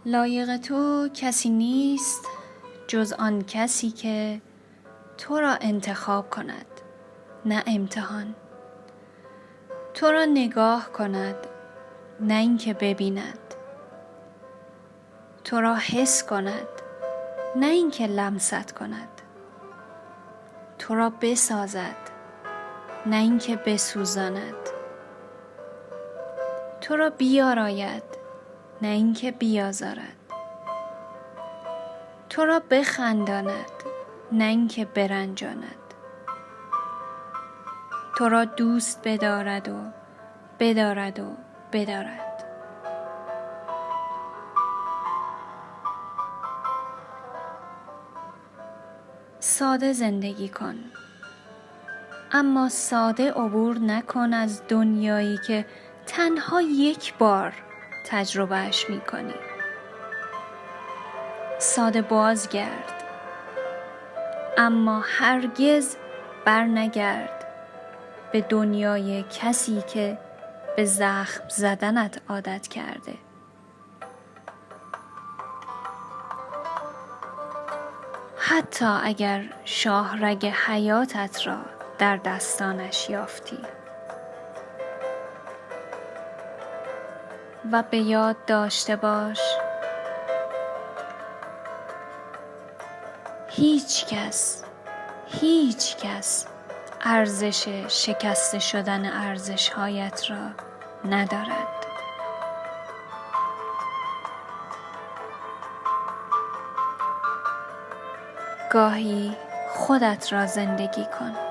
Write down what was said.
لایق تو کسی نیست جز آن کسی که تو را انتخاب کند نه امتحان، تو را نگاه کند نه اینکه ببیند، تو را حس کند نه اینکه لمست کند، تو را بسازد نه اینکه بسوزاند، تو را بیاراید نه اینکه بیازارد، تو را بخنداند نه اینکه برنجاند، تو را دوست بدارد و بدارد و بدارد. ساده زندگی کن، اما ساده عبور نکن از دنیایی که تنها یک بار تجربهش می کنی. ساده بازگرد، اما هرگز بر نگرد به دنیای کسی که به زخم زدنت عادت کرده. حتی اگر شاهرگ حیاتت را در دستانش یافتی. و به یاد داشته باش هیچ کس ارزش شکسته شدن ارزش‌هایت را ندارد. گاهی خودت را زندگی کن.